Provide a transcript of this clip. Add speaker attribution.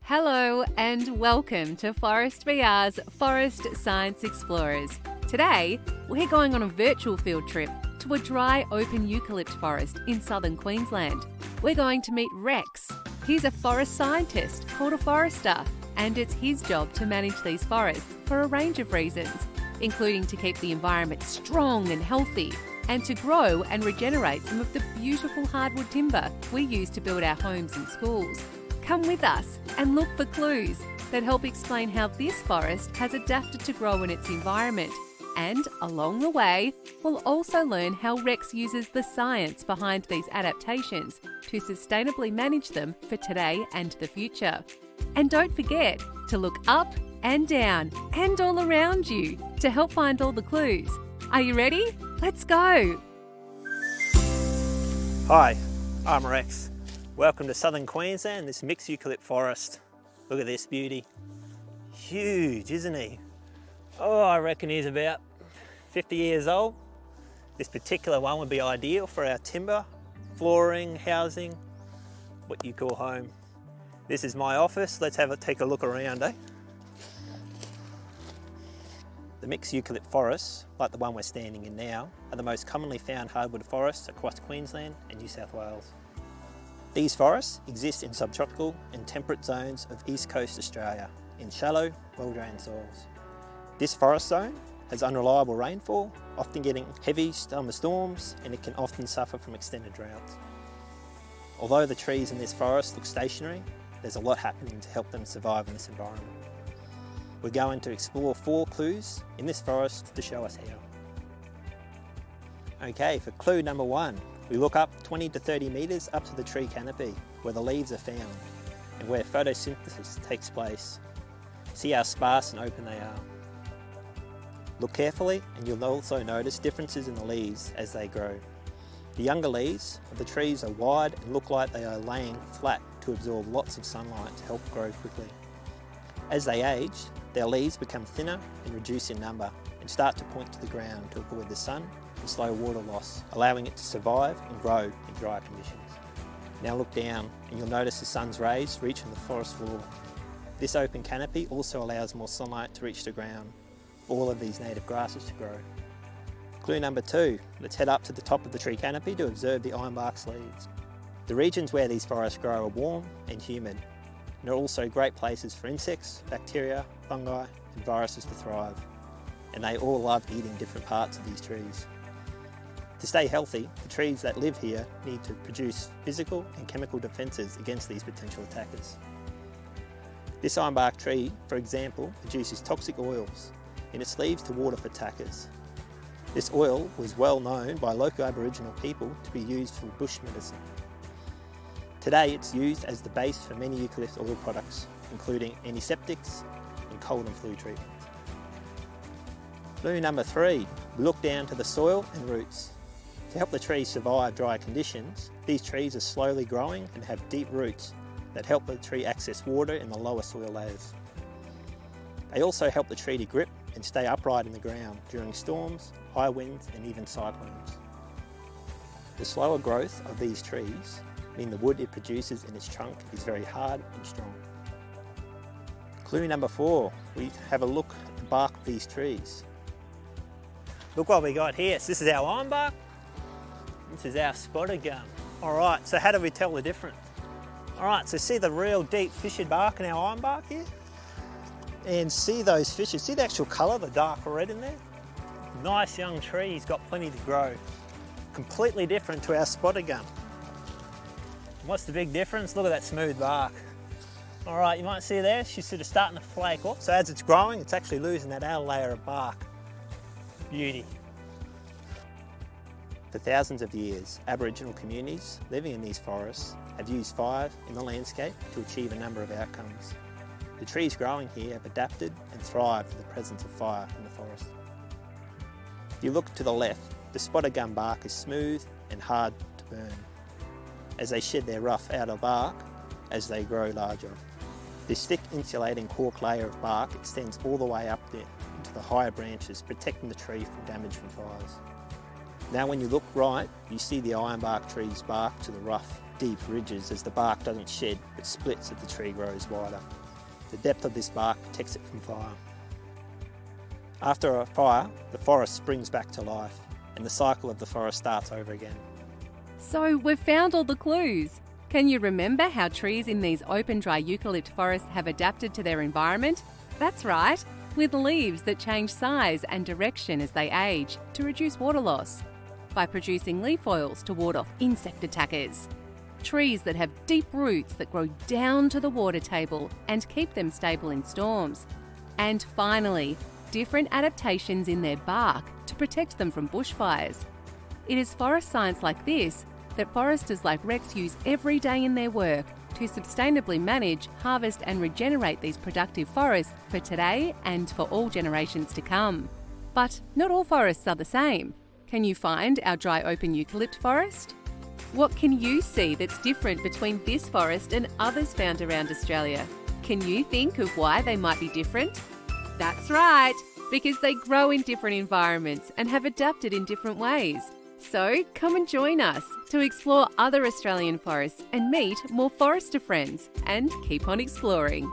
Speaker 1: Hello and welcome to ForestVR's Forest Science Explorers. Today, we're going on a virtual field trip to a dry open eucalypt forest in southern Queensland. We're going to meet Rex. He's a forest scientist called a forester, and it's his job to manage these forests for a range of reasons, including to keep the environment strong and healthy, and to grow and regenerate some of the beautiful hardwood timber we use to build our homes and schools. Come with us and look for clues that help explain how this forest has adapted to grow in its environment. And along the way, we'll also learn how Rex uses the science behind these adaptations to sustainably manage them for today and the future. And don't forget to look up and down and all around you to help find all the clues. Are you ready? Let's go!
Speaker 2: Hi, I'm Rex. Welcome to southern Queensland, this mixed eucalypt forest. Look at this beauty. Huge, isn't he? Oh, I reckon he's about 50 years old. This particular one would be ideal for our timber, flooring, housing, what you call home. This is my office. Let's take a look around, eh? The mixed eucalypt forests, like the one we're standing in now, are the most commonly found hardwood forests across Queensland and New South Wales. These forests exist in subtropical and temperate zones of East Coast Australia in shallow, well-drained soils. This forest zone has unreliable rainfall, often getting heavy summer storms, and it can often suffer from extended droughts. Although the trees in this forest look stationary, there's a lot happening to help them survive in this environment. We're going to explore 4 clues in this forest to show us how. Okay, for clue number 1, we look up 20 to 30 metres up to the tree canopy where the leaves are found and where photosynthesis takes place. See how sparse and open they are. Look carefully and you'll also notice differences in the leaves as they grow. The younger leaves of the trees are wide and look like they are laying flat to absorb lots of sunlight to help grow quickly. As they age, their leaves become thinner and reduce in number and start to point to the ground to avoid the sun and slow water loss, allowing it to survive and grow in dry conditions. Now look down and you'll notice the sun's rays reaching the forest floor. This open canopy also allows more sunlight to reach the ground for all of these native grasses to grow. Clue number 2, let's head up to the top of the tree canopy to observe the ironbark's leaves. The regions where these forests grow are warm and humid, and are also great places for insects, bacteria, fungi and viruses to thrive, and they all love eating different parts of these trees. To stay healthy, the trees that live here need to produce physical and chemical defences against these potential attackers. This ironbark tree, for example, produces toxic oils in its leaves to ward off attackers. This oil was well known by local Aboriginal people to be used for bush medicine. Today it's used as the base for many eucalypt oil products, including antiseptics and cold and flu treatments. Clue number 3, we look down to the soil and roots. To help the trees survive dry conditions, these trees are slowly growing and have deep roots that help the tree access water in the lower soil layers. They also help the tree to grip and stay upright in the ground during storms, high winds and even cyclones. The slower growth of these trees mean the wood it produces in its trunk is very hard and strong. Clue number 4, we have a look at the bark of these trees. Look what we got here. So this is our ironbark. This is our spotted gum. Alright, so how do we tell the difference? Alright, so see the real deep fissured bark in our ironbark here? And see those fissures, see the actual colour, the dark red in there? Nice young tree, he's got plenty to grow. Completely different to our spotted gum. What's the big difference? Look at that smooth bark. Alright, you might see there, she's sort of starting to flake off. So as it's growing, it's actually losing that outer layer of bark. Beauty. For thousands of years, Aboriginal communities living in these forests have used fire in the landscape to achieve a number of outcomes. The trees growing here have adapted and thrived to the presence of fire in the forest. If you look to the left, the spotted gum bark is smooth and hard to burn as they shed their rough outer bark as they grow larger. This thick insulating cork layer of bark extends all the way up there into the higher branches, protecting the tree from damage from fires. Now when you look right, you see the ironbark tree's bark to the rough deep ridges as the bark doesn't shed but splits as the tree grows wider. The depth of this bark protects it from fire. After a fire, the forest springs back to life and the cycle of the forest starts over again.
Speaker 1: So we've found all the clues. Can you remember how trees in these open dry eucalypt forests have adapted to their environment? That's right, with leaves that change size and direction as they age to reduce water loss, by producing leaf oils to ward off insect attackers, trees that have deep roots that grow down to the water table and keep them stable in storms, and finally, different adaptations in their bark to protect them from bushfires. It is forest science like this that foresters like Rex use every day in their work to sustainably manage, harvest and regenerate these productive forests for today and for all generations to come. But not all forests are the same. Can you find our dry open eucalypt forest? What can you see that's different between this forest and others found around Australia? Can you think of why they might be different? That's right, because they grow in different environments and have adapted in different ways. So come and join us to explore other Australian forests and meet more forester friends and keep on exploring.